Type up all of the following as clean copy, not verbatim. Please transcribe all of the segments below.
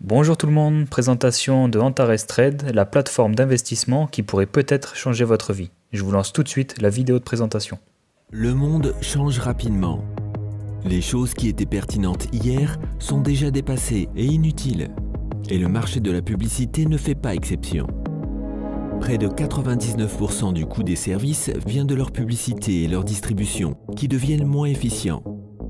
Bonjour tout le monde, présentation de Antares Trade, la plateforme d'investissement qui pourrait peut-être changer votre vie. Je vous lance tout de suite la vidéo de présentation. Le monde change rapidement. Les choses qui étaient pertinentes hier sont déjà dépassées et inutiles. Et le marché de la publicité ne fait pas exception. Près de 99% du coût des services vient de leur publicité et leur distribution, qui deviennent moins efficients.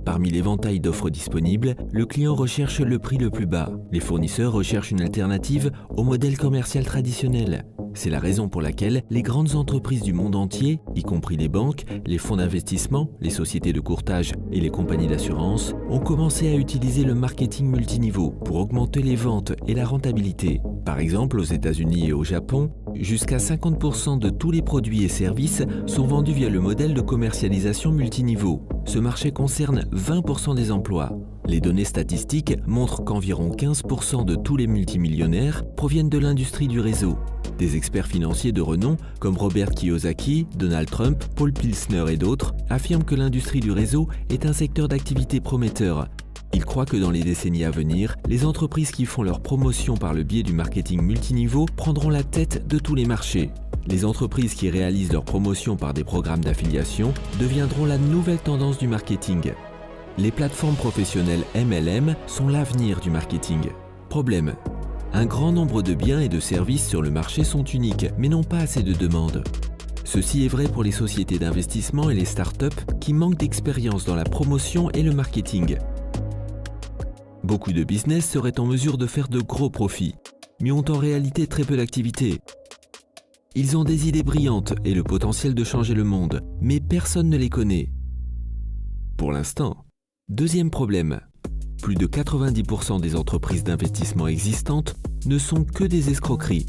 Parmi l'éventail d'offres disponibles, le client recherche le prix le plus bas. Les fournisseurs recherchent une alternative au modèle commercial traditionnel. C'est la raison pour laquelle les grandes entreprises du monde entier, y compris les banques, les fonds d'investissement, les sociétés de courtage et les compagnies d'assurance, ont commencé à utiliser le marketing multiniveau pour augmenter les ventes et la rentabilité. Par exemple, aux États-Unis et au Japon, jusqu'à 50% de tous les produits et services sont vendus via le modèle de commercialisation multiniveau. Ce marché concerne 20% des emplois. Les données statistiques montrent qu'environ 15% de tous les multimillionnaires proviennent de l'industrie du réseau. Des experts financiers de renom comme Robert Kiyosaki, Donald Trump, Paul Pilsner et d'autres affirment que l'industrie du réseau est un secteur d'activité prometteur. Ils croient que dans les décennies à venir, les entreprises qui font leur promotion par le biais du marketing multiniveau prendront la tête de tous les marchés. Les entreprises qui réalisent leur promotion par des programmes d'affiliation deviendront la nouvelle tendance du marketing. Les plateformes professionnelles MLM sont l'avenir du marketing. Problème: un grand nombre de biens et de services sur le marché sont uniques, mais n'ont pas assez de demandes. Ceci est vrai pour les sociétés d'investissement et les startups qui manquent d'expérience dans la promotion et le marketing. Beaucoup de business seraient en mesure de faire de gros profits, mais ont en réalité très peu d'activité. Ils ont des idées brillantes et le potentiel de changer le monde, mais personne ne les connaît. Pour l'instant. Deuxième problème. Plus de 90% des entreprises d'investissement existantes ne sont que des escroqueries.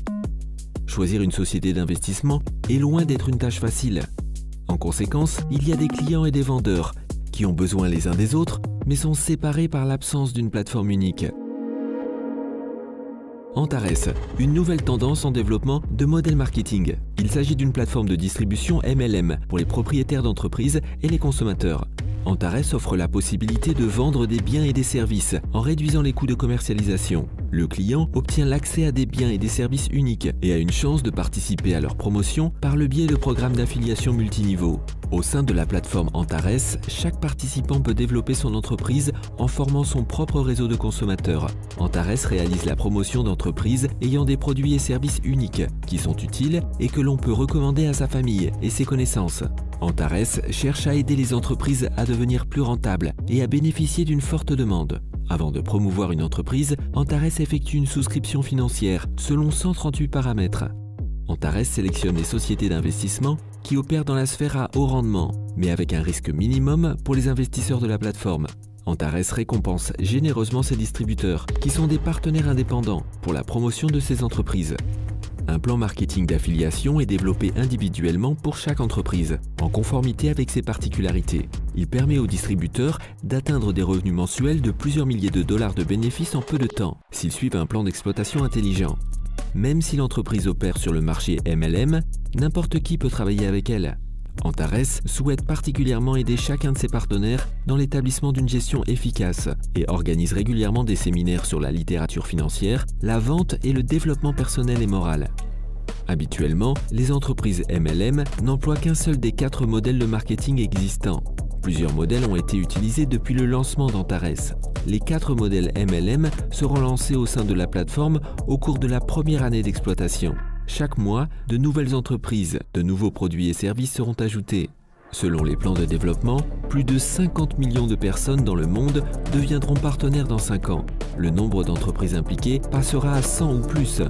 Choisir une société d'investissement est loin d'être une tâche facile. En conséquence, il y a des clients et des vendeurs qui ont besoin les uns des autres, mais sont séparés par l'absence d'une plateforme unique. Antares, une nouvelle tendance en développement de modèle marketing. Il s'agit d'une plateforme de distribution MLM pour les propriétaires d'entreprises et les consommateurs. Antares offre la possibilité de vendre des biens et des services en réduisant les coûts de commercialisation. Le client obtient l'accès à des biens et des services uniques et a une chance de participer à leur promotion par le biais de programmes d'affiliation multiniveau. Au sein de la plateforme Antares, chaque participant peut développer son entreprise en formant son propre réseau de consommateurs. Antares réalise la promotion d'entreprises ayant des produits et services uniques qui sont utiles et que l'on peut recommander à sa famille et ses connaissances. Antares cherche à aider les entreprises à devenir plus rentables et à bénéficier d'une forte demande. Avant de promouvoir une entreprise, Antares effectue une souscription financière selon 138 paramètres. Antares sélectionne les sociétés d'investissement qui opèrent dans la sphère à haut rendement, mais avec un risque minimum pour les investisseurs de la plateforme. Antares récompense généreusement ses distributeurs, qui sont des partenaires indépendants, pour la promotion de ces entreprises. Un plan marketing d'affiliation est développé individuellement pour chaque entreprise, en conformité avec ses particularités. Il permet aux distributeurs d'atteindre des revenus mensuels de plusieurs milliers de dollars de bénéfices en peu de temps, s'ils suivent un plan d'exploitation intelligent. Même si l'entreprise opère sur le marché MLM, n'importe qui peut travailler avec elle. Antares souhaite particulièrement aider chacun de ses partenaires dans l'établissement d'une gestion efficace et organise régulièrement des séminaires sur la littérature financière, la vente et le développement personnel et moral. Habituellement, les entreprises MLM n'emploient qu'un seul des 4 modèles de marketing existants. Plusieurs modèles ont été utilisés depuis le lancement d'Antares. Les 4 modèles MLM seront lancés au sein de la plateforme au cours de la première année d'exploitation. Chaque mois, de nouvelles entreprises, de nouveaux produits et services seront ajoutés. Selon les plans de développement, plus de 50 millions de personnes dans le monde deviendront partenaires dans 5 ans. Le nombre d'entreprises impliquées passera à 100 ou plus.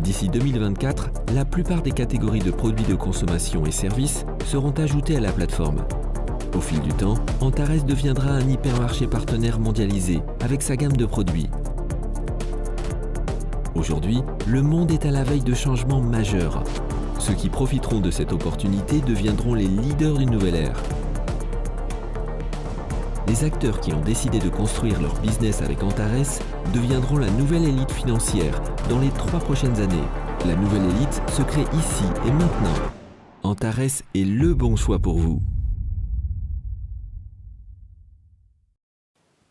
D'ici 2024, la plupart des catégories de produits de consommation et services seront ajoutées à la plateforme. Au fil du temps, Antares deviendra un hypermarché partenaire mondialisé avec sa gamme de produits. Aujourd'hui, le monde est à la veille de changements majeurs. Ceux qui profiteront de cette opportunité deviendront les leaders d'une nouvelle ère. Les acteurs qui ont décidé de construire leur business avec Antares deviendront la nouvelle élite financière dans les 3 prochaines années. La nouvelle élite se crée ici et maintenant. Antares est le bon choix pour vous.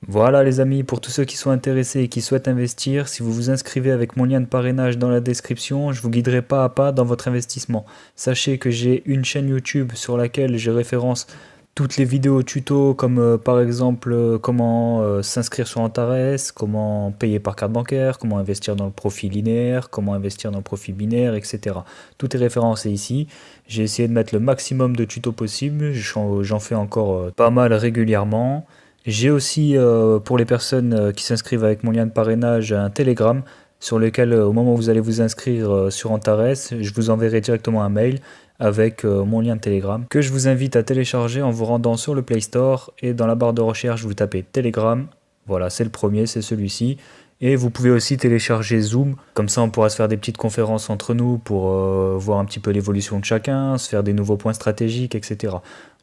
Voilà les amis, pour tous ceux qui sont intéressés et qui souhaitent investir, si vous vous inscrivez avec mon lien de parrainage dans la description, je vous guiderai pas à pas dans votre investissement. Sachez que j'ai une chaîne YouTube sur laquelle je référence toutes les vidéos tutos comme par exemple comment s'inscrire sur Antares, comment payer par carte bancaire, comment investir dans le profit linéaire, comment investir dans le profit binaire, etc. Tout est référencé ici. J'ai essayé de mettre le maximum de tutos possible, j'en fais encore pas mal régulièrement. J'ai aussi, pour les personnes qui s'inscrivent avec mon lien de parrainage, un Telegram sur lequel, au moment où vous allez vous inscrire sur Antares, je vous enverrai directement un mail avec mon lien de Telegram que je vous invite à télécharger en vous rendant sur le Play Store et dans la barre de recherche, vous tapez Telegram. Voilà, c'est le premier, c'est celui-ci. Et vous pouvez aussi télécharger Zoom, comme ça on pourra se faire des petites conférences entre nous pour voir un petit peu l'évolution de chacun, se faire des nouveaux points stratégiques, etc.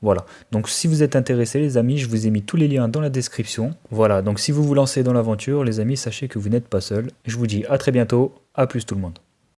Voilà, donc si vous êtes intéressés les amis, je vous ai mis tous les liens dans la description. Voilà, donc si vous vous lancez dans l'aventure les amis, sachez que vous n'êtes pas seuls. Je vous dis à très bientôt, à plus tout le monde.